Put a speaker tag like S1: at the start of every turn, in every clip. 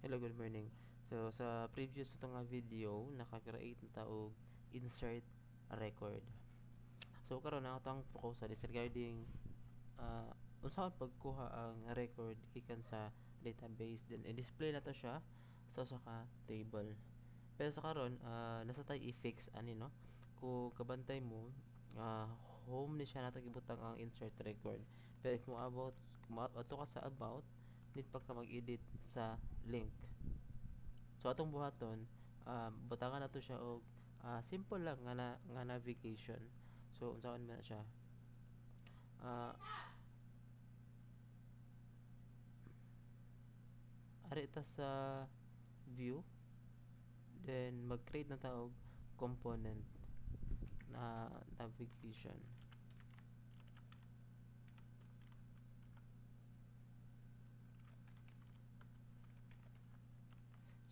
S1: Hello, good morning. So, sa previous ito nga video, nakakreate na taog insert a record. So, karon na itong focus is regarding unsaon pagkuha ang record ikan sa database, then i-display na to siya sa usa ka table. Pero sa karon, nasa tayo i-fix ani no. Kung kabantay mo, uh, home ni siya nato gibutang ang insert record. Pero if mo about ato ka sa about, need pa ka mag-edit sa link. So atong buhaton, butangan nato siya og simple lang nga navigation. So unsaon man na siya? Uh, Ari ta sa view, then mag-create na ta og component na navigation.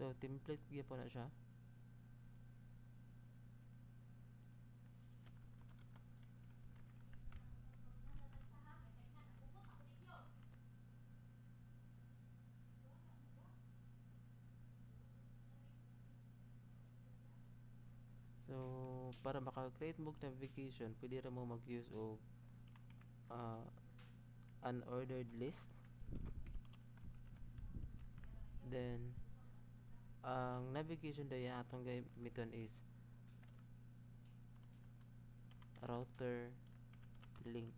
S1: So template gyapon na siya. So, para maka-create mo og navigation, pwede ra mo mag-use og uh, unordered list. Then, ang navigation daya atong gamiton is router link.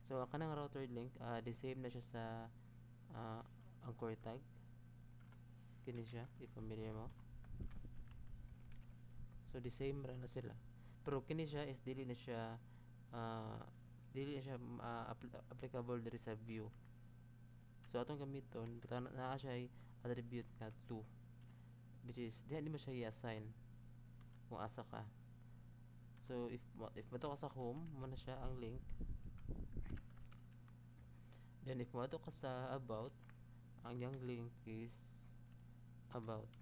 S1: So, ang kanang router link, the same na siya sa uh, anchor tag. Kini siya, if familiar mo. So, the same ra na sila. Pero kini siya is dili na siya applicable diri sa view. So, atong gamiton, naa siya ay attribute nga 2, which is di mo siya i-assign kung asa ka. So, if mato ka sa home, mo na siya ang link. Then, if mato ka sa about, ang yung link is about.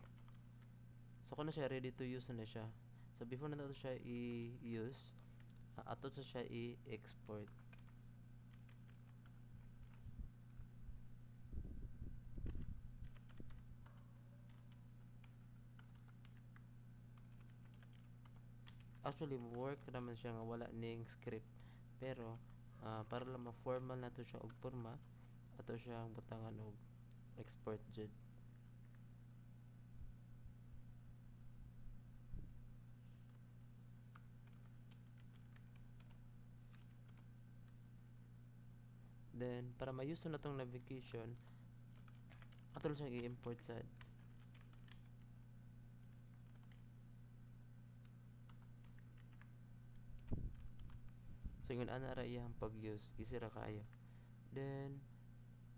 S1: So, kung na siya, ready to use na siya. So, before na ito siya i-use, ato siya i-export. Actually, work naman siya nga wala ning script. Pero, para lang ma-formal na to siya og forma, ato siya ang butangan og export jud. Then, para ma-use na tong navigation, ato lang siyang i-import sa so yun ana ra iyang pag-use easy ra kayo. Then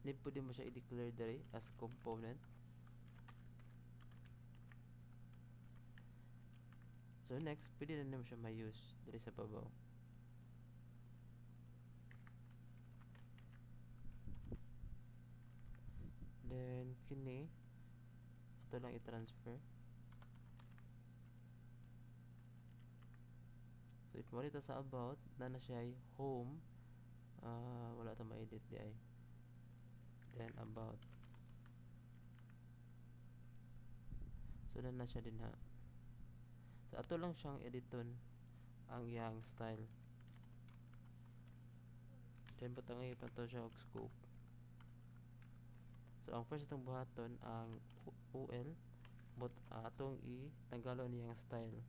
S1: pwede mo siya i-declare diri as component. So next, pwede na naman siya ma-use diri sa babaw. Then kini ato lang i-transfer. So if mo rito sa about, na siya ay home, wala ta ma-edit di ay. Then about. So na siya din ha. So ato lang siyang editon ang iyang style. Then butang ipan to siya og scope. So ang first itong buhaton ang UL, but atong i-tanggalon niyang style.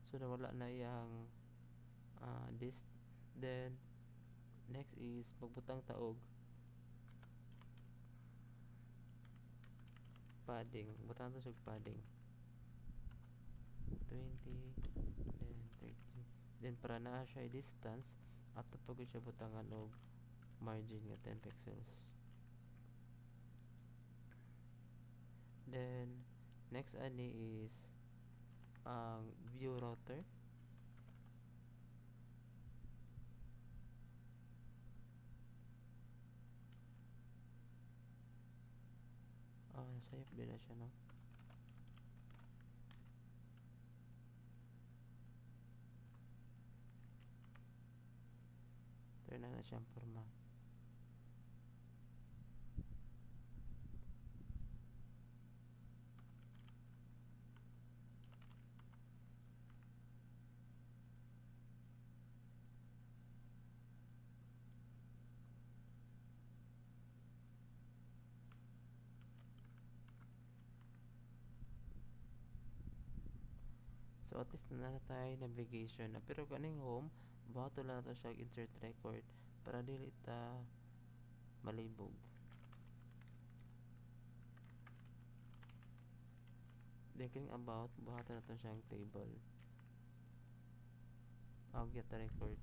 S1: So nawala na iyang list. Then next is magbutang taog padding. Butang to sa padding 20, then 30. Then para naa siya distance, ato pagod siya butangan og margin nga 10 pixels. Then next ani is ang view router. Nasayop din na siya, no? pero na siyang forma. So at least na tayo navigation na, pero kaning home bato lang na to siya insert record para dili ta malibog. Then kaning about bato na to siyang table. I'll get the record.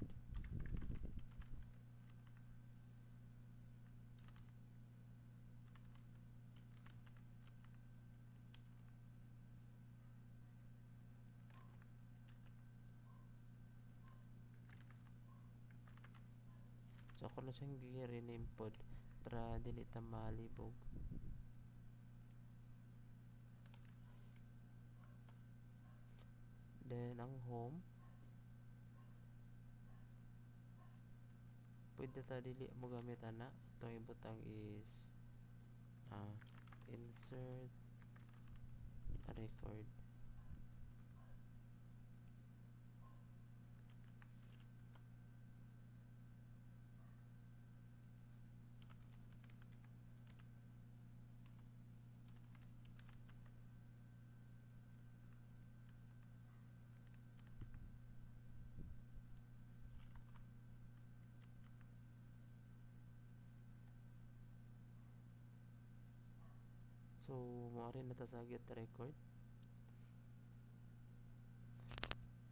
S1: So ako na siyang gi-rename pod para dili ta malibog. Then ang home pwede ta dili mo gamit ana. Itong ibutang is insert record. So maari na ta sa get record.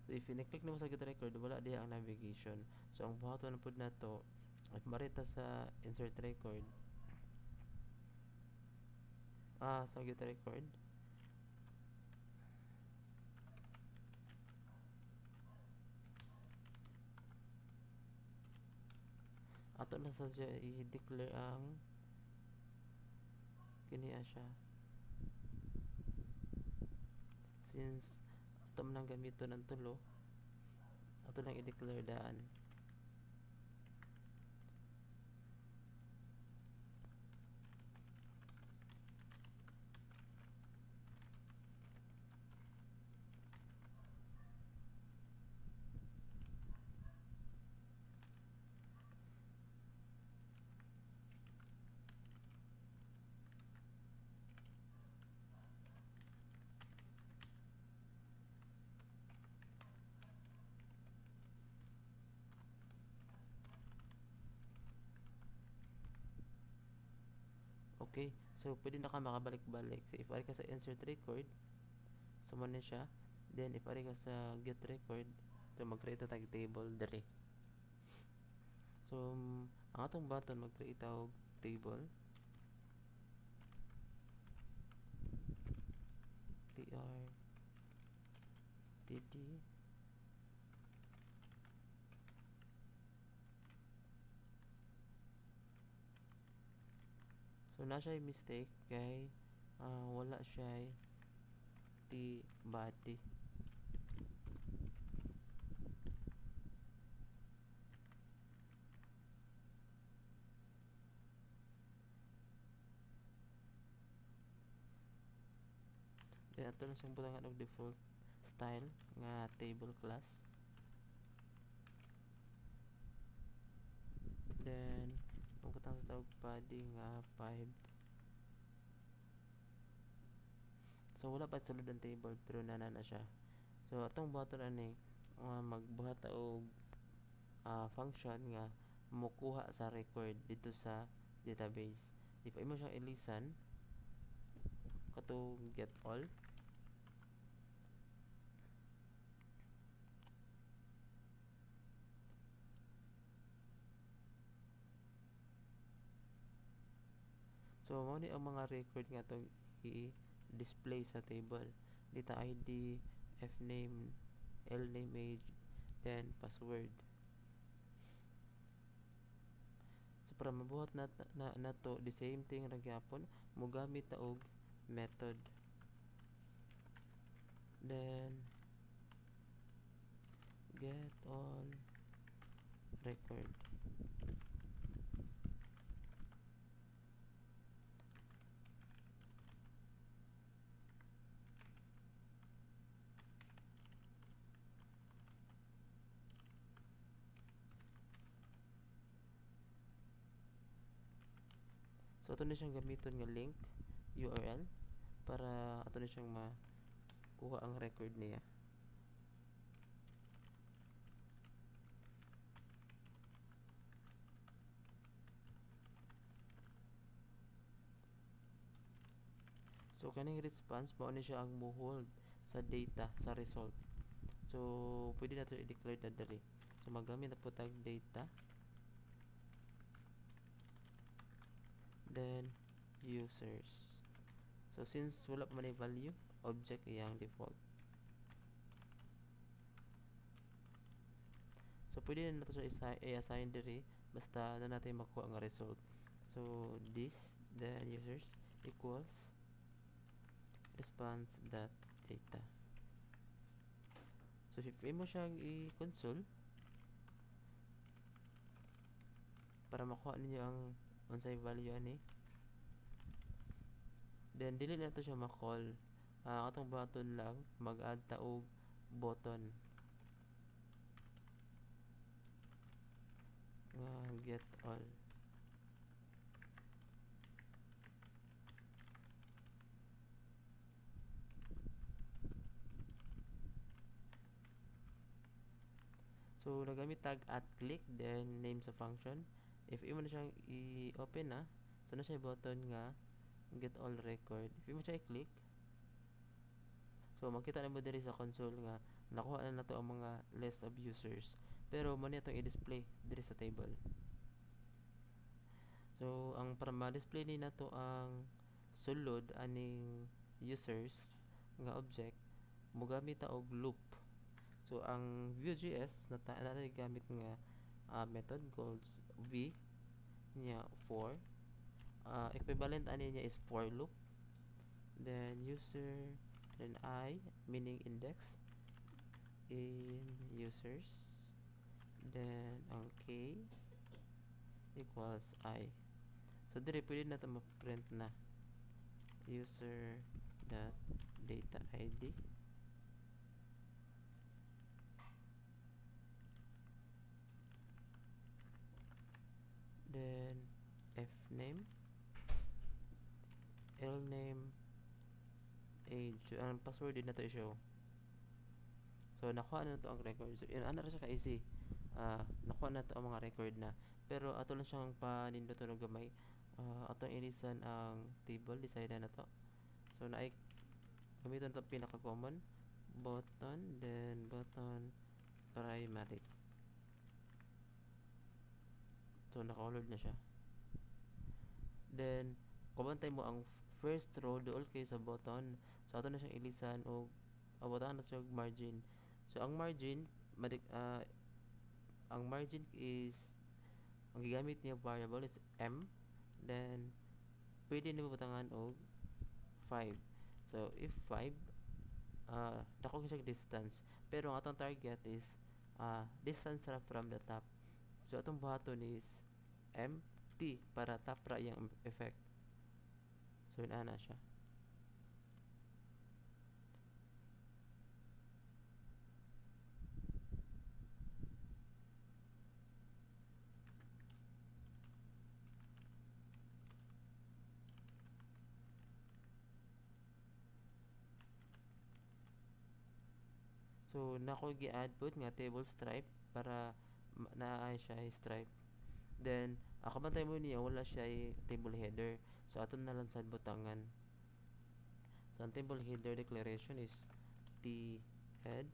S1: So if i-click na mo sa get record, wala diha ang navigation. So ang buhaton na pod nato, if marita sa insert record, sa get record, ato na sa siya i-declare ang kiniya siya. Since ato man ang gamito ng tulo, ato lang i-declare daan. Okay, so pwede na ka makabalik-balik. So if ari ka sa insert record, suman na siya. Then if ari ka sa get record, so mag-create tag table dere. So ang atong button mag-create og table tr td so na siya mistake kay wala siya t body. Then ato na siyang butangan og default style nga table class. Then magbutang sa tawag body nga 5. So wala pa sulod ang table pero nana na siya. So atong button ani magbuhat og function nga mukuha sa record dito sa database. If imo siyang ilisan kato get all, so mao ni ang mga record nga tong i-display sa table. Data ID, fname, lname, age, then password. So para mabuhat na to the same thing ra gyapon, mogamit ta og method. Then get all record. So ato na siyang gamiton nga link URL para ato na siyang makuha ang record niya. So kaning response mao ni siya ang mo-hold sa data sa result. So pwede nato i-declare na diri. So magamit na po tag data, then users. So since wala pa man ay value, object iyang default. So pwede na nato siya i-assign diri basta na natin makuha ang result. So this then users equals response.data. So if imo siyang i-console para makuha ninyo ang unsay value ani, then dili na to siya ma-call. Atong button lang mag-add ta og button nga get all. So nagamit tag @click then name sa function. If imo na siyang i-open na, so na siya button nga get all record. If imo siya i-click, so makita na mo diri sa console nga nakuha na nato ang mga list of users. Pero mo ni atong i-display diri sa table. So ang para ma-display ni nato ang sulod aning users nga object, mogamit ta og loop. So ang Vue.js na gamit nga method called v nya for equivalent ani niya is for loop, then user, then I meaning index in users, then ang k equals I. So dire pwede na ito ma-print na user dot data id, then f name, l name, age. So ang password din na to i-show. So nakuha na to ang record. So yun ana ra siya ka easy. Nakuha na to ang mga record na. Pero ato lang siyang paninduton og gamay. Atong ilisan ang table design na to. So naay gamiton to pinaka common button, then button primary. So naka-load na siya. Then kumantay mo ang first row dool kay sa button. So ato na siyang ilisan og abutan na siya og margin. So ang margin ang margin is ang gigamit niya variable is m, then pwede nimo butangan og 5. So if 5 dako siya distance, pero ang atong target is distance ra from the top. So atong buhaton is mt para top ra yung effect. So yun ana siya. So nako gi-add put nga table stripe para naay siya stripe. Then ako bantay mo niya wala siya table header. So aton na lang sad butangan. So ang table header declaration is t head.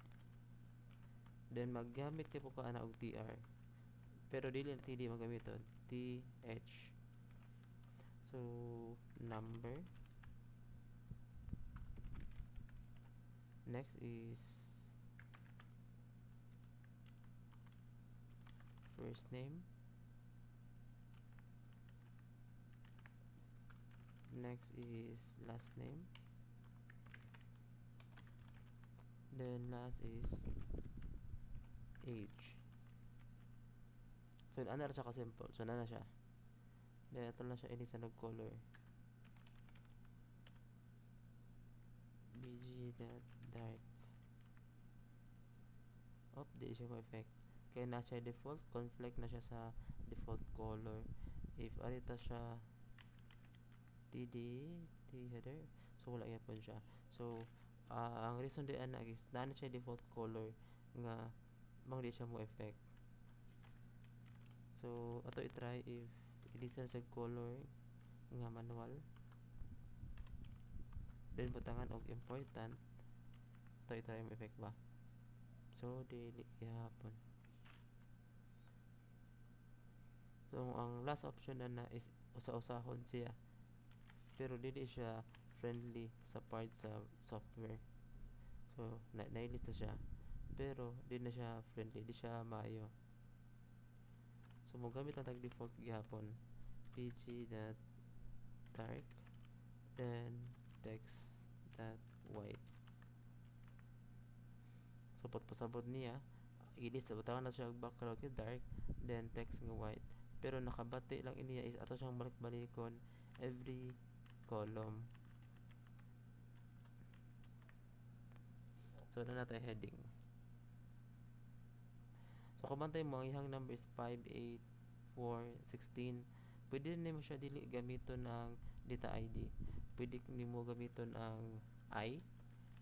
S1: Then maggamit kay po ka ana og tr. Pero dili na td magamiton th. So number. Next is first name. Next is last name. Then last is age. So ana ra siya ka simple. So na siya. Then ato lang siya ini sa nag-color. bg.dark. Di siya ko effect. Kaya na siya default, conflict na siya sa default color. If arita siya td header, so wala yapon siya. So ang reason di ana is na siya default color nga mang di siya mo effect. So ato i-try if edit sa color nga manual, then butangan og important, ato i-try mo effect ba. So dili gyapon. So ang last option na is usa-usahon siya, pero dili siya friendly sa part sa software. So na-list na siya, pero di na siya friendly, di siya maayo. So mo gamit ang tag default gyapon, pg.dark, then text.white. So pasabot niya, i-list sa butangan na siya background nga dark, then text nga white. Pero nakabati lang iniya is ato siyang balik-balikon every column. So na natin heading. So kabantay mo ang ihang number is 5, 8, 4, 16. Pwede nimo siya dili gamiton ng data ID. Pwede nimo gamiton ang I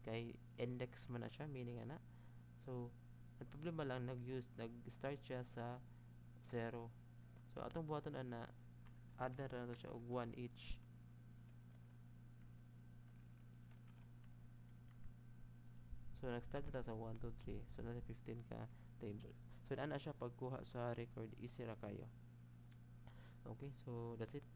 S1: kay index man na siya, meaning ana. So ang problema lang nag-start siya sa 0. So atong buhaton ana, add na to siya og 1 each. So nag-start ta sa 1, 2, 3. So nasa 15 ka table. So ana siya pagkuha sa record, easy ra kayo. Okay, so that's it.